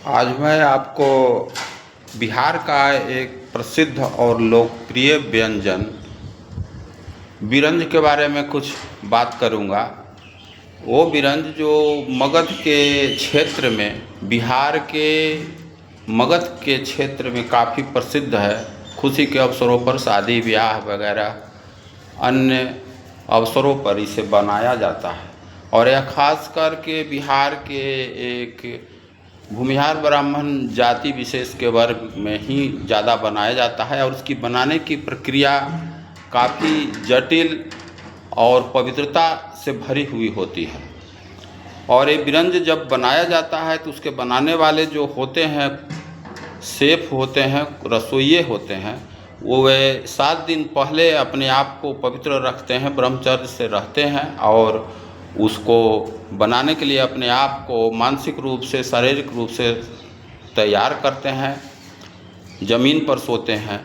आज मैं आपको बिहार का एक प्रसिद्ध और लोकप्रिय व्यंजन बिरंज के बारे में कुछ बात करूंगा। वो बिरंज जो मगध के क्षेत्र में, बिहार के मगध के क्षेत्र में काफ़ी प्रसिद्ध है। खुशी के अवसरों पर, शादी ब्याह वगैरह अन्य अवसरों पर इसे बनाया जाता है। और यह खास करके बिहार के एक भूमिहार ब्राह्मण जाति विशेष के वर्ग में ही ज़्यादा बनाया जाता है। और उसकी बनाने की प्रक्रिया काफ़ी जटिल और पवित्रता से भरी हुई होती है। और ये बिरंज जब बनाया जाता है तो उसके बनाने वाले जो होते हैं, शेफ होते हैं, रसोइये होते हैं, वो वे 7 दिन पहले अपने आप को पवित्र रखते हैं, ब्रह्मचर्य से रहते हैं और उसको बनाने के लिए अपने आप को मानसिक रूप से, शारीरिक रूप से तैयार करते हैं। ज़मीन पर सोते हैं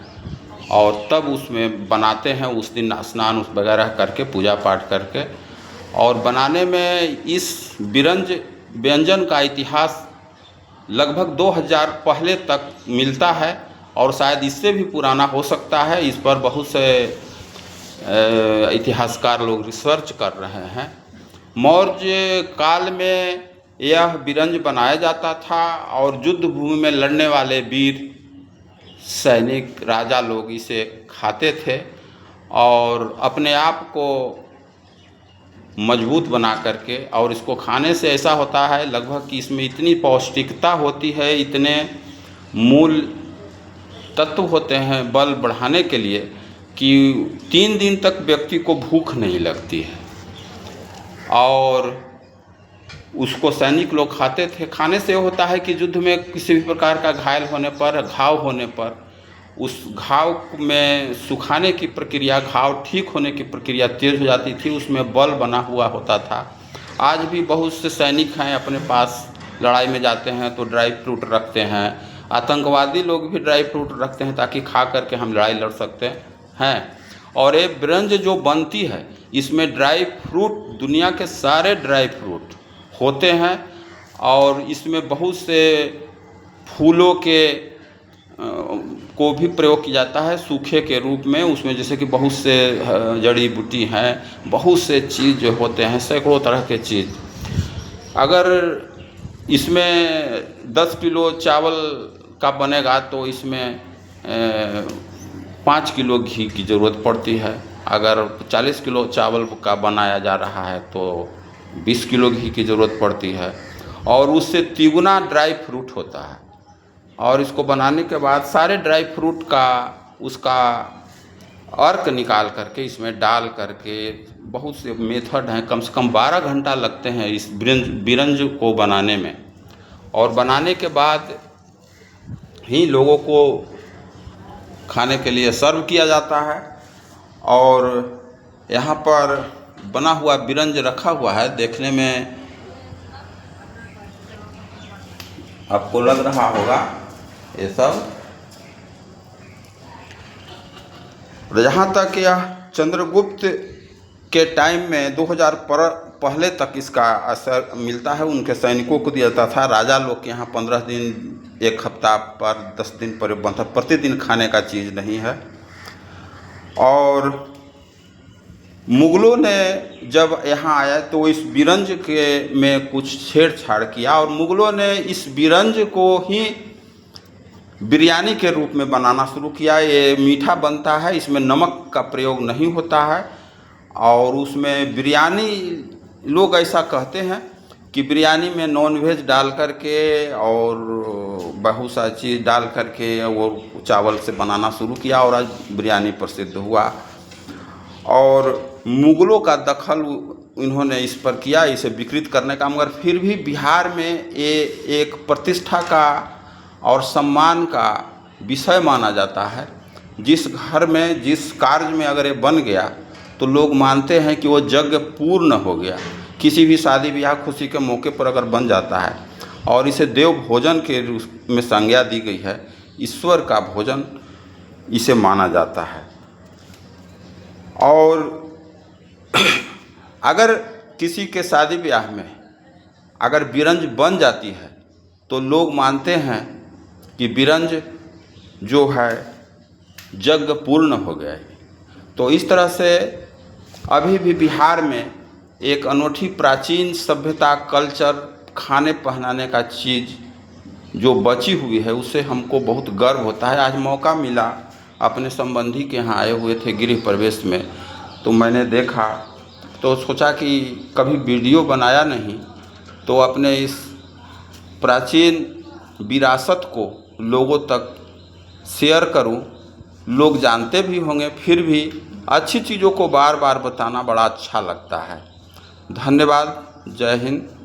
और तब उसमें बनाते हैं। उस दिन स्नान वगैरह करके, पूजा पाठ करके। और बनाने में इस बिरंज व्यंजन का इतिहास लगभग 2000 पहले तक मिलता है और शायद इससे भी पुराना हो सकता है। इस पर बहुत से इतिहासकार लोग रिसर्च कर रहे हैं। मौर्य काल में यह बिरंज बनाया जाता था और युद्ध भूमि में लड़ने वाले वीर सैनिक, राजा लोग इसे खाते थे और अपने आप को मजबूत बना करके। और इसको खाने से ऐसा होता है लगभग कि इसमें इतनी पौष्टिकता होती है, इतने मूल तत्व होते हैं बल बढ़ाने के लिए कि 3 दिन तक व्यक्ति को भूख नहीं लगती है। और उसको सैनिक लोग खाते थे। खाने से होता है कि युद्ध में किसी भी प्रकार का घायल होने पर, घाव होने पर, उस घाव में सुखाने की प्रक्रिया, घाव ठीक होने की प्रक्रिया तेज हो जाती थी। उसमें बल बना हुआ होता था। आज भी बहुत से सैनिक हैं, अपने पास लड़ाई में जाते हैं तो ड्राई फ्रूट रखते हैं। आतंकवादी लोग भी ड्राई फ्रूट रखते हैं ताकि खा करके हम लड़ाई लड़ सकते हैं। और ये बिरंज जो बनती है, इसमें ड्राई फ्रूट, दुनिया के सारे ड्राई फ्रूट होते हैं। और इसमें बहुत से फूलों के को भी प्रयोग किया जाता है सूखे के रूप में। उसमें जैसे कि बहुत से जड़ी बूटी हैं, बहुत से चीज़ जो होते हैं, सैकड़ों तरह के चीज़। अगर इसमें 10 किलो चावल का बनेगा तो इसमें 5 किलो घी की ज़रूरत पड़ती है। अगर 40 किलो चावल का बनाया जा रहा है तो 20 किलो घी की ज़रूरत पड़ती है। और उससे तिगुना ड्राई फ्रूट होता है। और इसको बनाने के बाद सारे ड्राई फ्रूट का, उसका अर्क निकाल करके इसमें डाल करके, बहुत से मेथड हैं, कम से कम 12 घंटा लगते हैं इस बिरंज को बनाने में। और बनाने के बाद ही लोगों को खाने के लिए सर्व किया जाता है। और यहाँ पर बना हुआ बिरंज रखा हुआ है, देखने में आपको लग रहा होगा ये सब। जहाँ तक यह चंद्रगुप्त के टाइम में 2000 पहले तक इसका असर मिलता है। उनके सैनिकों को दिया जाता था। राजा लोग के यहाँ 15 दिन, 1 हफ्ता पर, 10 दिन पर बनता, प्रतिदिन खाने का चीज़ नहीं है। और मुग़लों ने जब यहाँ आया तो इस बिरंज के में कुछ छेड़छाड़ किया और मुग़लों ने इस बिरंज को ही बिरयानी के रूप में बनाना शुरू किया। ये मीठा बनता है, इसमें नमक का प्रयोग नहीं होता है। और उसमें बिरयानी, लोग ऐसा कहते हैं कि बिरयानी में नॉनवेज डाल करके और बहुत सा चीज़ डाल करके वो चावल से बनाना शुरू किया और आज बिरयानी प्रसिद्ध हुआ। और मुग़लों का दखल इन्होंने इस पर किया, इसे विकृत करने का। मगर फिर भी बिहार में ये एक प्रतिष्ठा का और सम्मान का विषय माना जाता है। जिस घर में, जिस कार्य में अगर ये बन गया तो लोग मानते हैं कि वो यज्ञ पूर्ण हो गया। किसी भी शादी ब्याह, खुशी के मौके पर अगर बन जाता है और इसे देव भोजन के रूप में संज्ञा दी गई है, ईश्वर का भोजन इसे माना जाता है। और अगर किसी के शादी ब्याह में अगर बिरंज बन जाती है तो लोग मानते हैं कि बिरंज जो है यज्ञ पूर्ण हो गया है। तो इस तरह से अभी भी बिहार में एक अनूठी प्राचीन सभ्यता, कल्चर, खाने पहनाने का चीज़ जो बची हुई है, उससे हमको बहुत गर्व होता है। आज मौका मिला, अपने संबंधी के यहाँ आए हुए थे गृह प्रवेश में, तो मैंने देखा तो सोचा कि कभी वीडियो बनाया नहीं, तो अपने इस प्राचीन विरासत को लोगों तक शेयर करूं। लोग जानते भी होंगे, फिर भी अच्छी चीज़ों को बार बार बताना बड़ा अच्छा लगता है। धन्यवाद। जय हिंद।